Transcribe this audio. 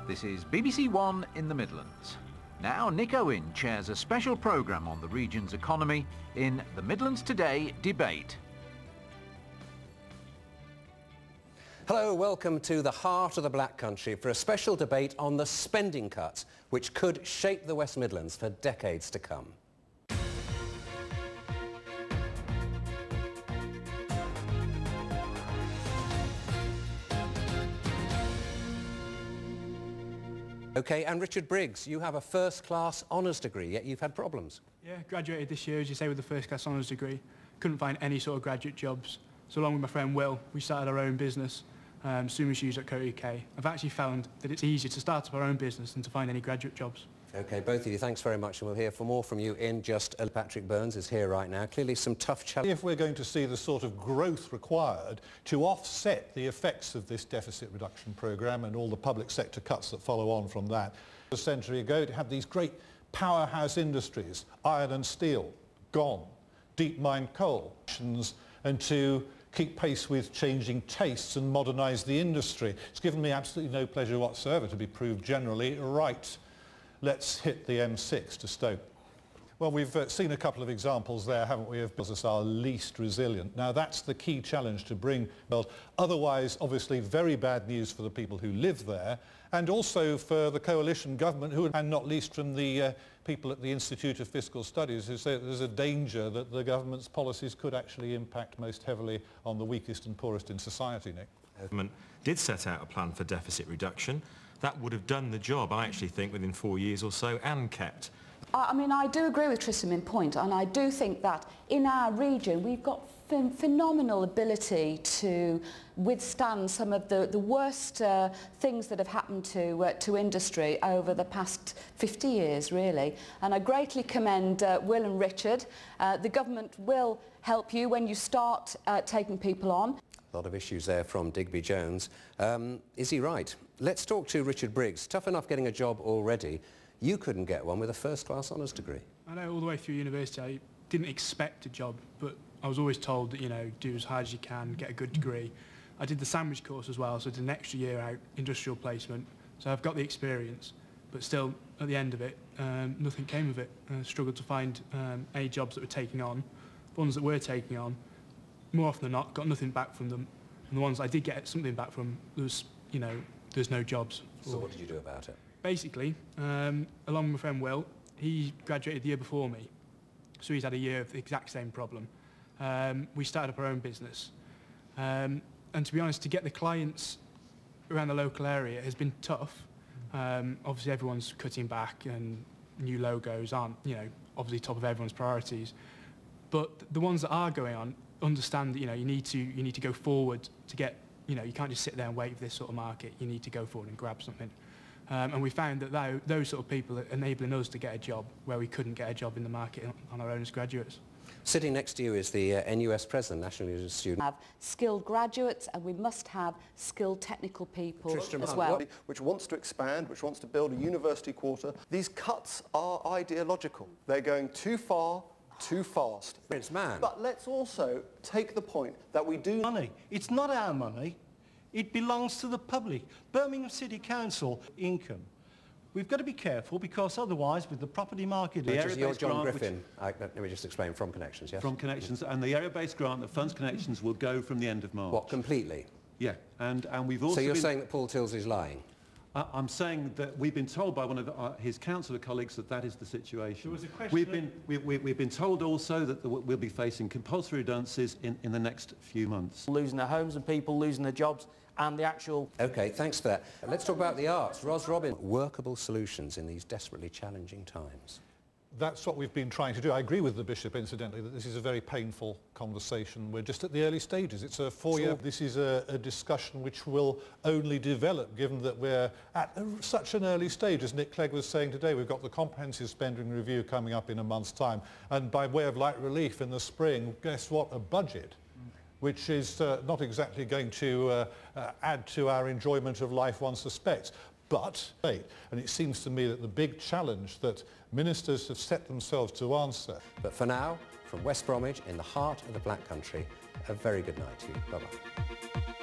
This is BBC One in the Midlands. Now Nick Owen chairs a special programme on the region's economy in the Midlands Today Debate. Hello, welcome to the heart of the Black Country for a special debate on the spending cuts which could shape the West Midlands for decades to come. OK, and Richard Briggs, you have a first-class honours degree, yet you've had problems. Yeah, graduated this year, as you say, with a first-class honours degree. Couldn't find any sort of graduate jobs. So along with my friend Will, we started our own business, Sumoshoes.co.uk. I've actually found that it's easier to start up our own business than to find any graduate jobs. OK, both of you, thanks very much, and we'll hear more from you in just... Patrick Burns is here right now. Clearly some tough challenges. If we're going to see the sort of growth required to offset the effects of this deficit reduction programme and all the public sector cuts that follow on from that, a century ago to have these great powerhouse industries, iron and steel, gone, deep mine coal, and to keep pace with changing tastes and modernise the industry. It's given me absolutely no pleasure whatsoever to be proved generally right. Let's hit the M6 to Stoke. Well, we've seen a couple of examples there, haven't we, of business are least resilient. Now, that's the key challenge to bring, well, otherwise, obviously, very bad news for the people who live there, and also for the coalition government, who, and not least from the people at the Institute of Fiscal Studies, who say that there's a danger that the government's policies could actually impact most heavily on the weakest and poorest in society, Nick. The government did set out a plan for deficit reduction. That would have done the job, I actually think, within 4 years or so, and kept. I mean, I do agree with Tristan in point, and I do think that in our region we've got phenomenal ability to withstand some of the worst things that have happened to industry over the past 50 years, really. And I greatly commend Will and Richard. The government will help you when you start taking people on. A lot of issues there from Digby Jones. Is he right? Let's talk to Richard Briggs. Tough enough getting a job already. You couldn't get one with a first-class honours degree. I know all the way through university I didn't expect a job, but I was always told that, you know, do as hard as you can, get a good degree. I did the sandwich course as well, so I did an extra year out, industrial placement. So I've got the experience, but still, at the end of it, nothing came of it. I struggled to find any jobs that were taking on. The ones that were taking on, more often than not, got nothing back from them. And the ones I did get something back from, there was, you know, there's no jobs. So what did you do about it? Basically, along with my friend Will, he graduated the year before me, so he's had a year of the exact same problem. We started up our own business, and to be honest, to get the clients around the local area has been tough. Obviously, everyone's cutting back, and new logos aren't, you know, obviously top of everyone's priorities. But the ones that are going on understand that, you know, you need to go forward to get, you know, you can't just sit there and wait for this sort of market. You need to go forward and grab something. And we found that those sort of people are enabling us to get a job where we couldn't get a job in the market on our own as graduates. Sitting next to you is the NUS President, National University Student. We have skilled graduates and we must have skilled technical people as well. Which wants to expand, which wants to build a university quarter. These cuts are ideological. They're going too far, too fast. It's man. But let's also take the point that we do... Money. It's not our money. It belongs to the public. Birmingham City Council income. We've got to be careful because otherwise with the property market... You're John Griffin. Let me just explain. From Connections, yes? From Connections. And the area-based grant that funds Connections will go from the end of March. What, completely? Yeah. And we've also... So you're saying that Paul Tilsley's lying? I'm saying that we've been told by one of his councillor colleagues that that is the situation. There was a question we've been told also that we'll be facing compulsory redundancies in the next few months. Losing their homes and people losing their jobs and the actual... OK, thanks for that. Let's talk about the arts. Ros Robin, workable solutions in these desperately challenging times. That's what we've been trying to do. I agree with the Bishop, incidentally, that this is a very painful conversation. We're just at the early stages. It's a four-year... This is a discussion which will only develop, given that we're at such an early stage. As Nick Clegg was saying today, we've got the comprehensive spending review coming up in a month's time. And by way of light relief in the spring, guess what? A budget, which is not exactly going to add to our enjoyment of life, one suspects. But, and it seems to me that the big challenge that ministers have set themselves to answer. But for now, from West Bromwich, in the heart of the Black Country, a very good night to you. Bye-bye.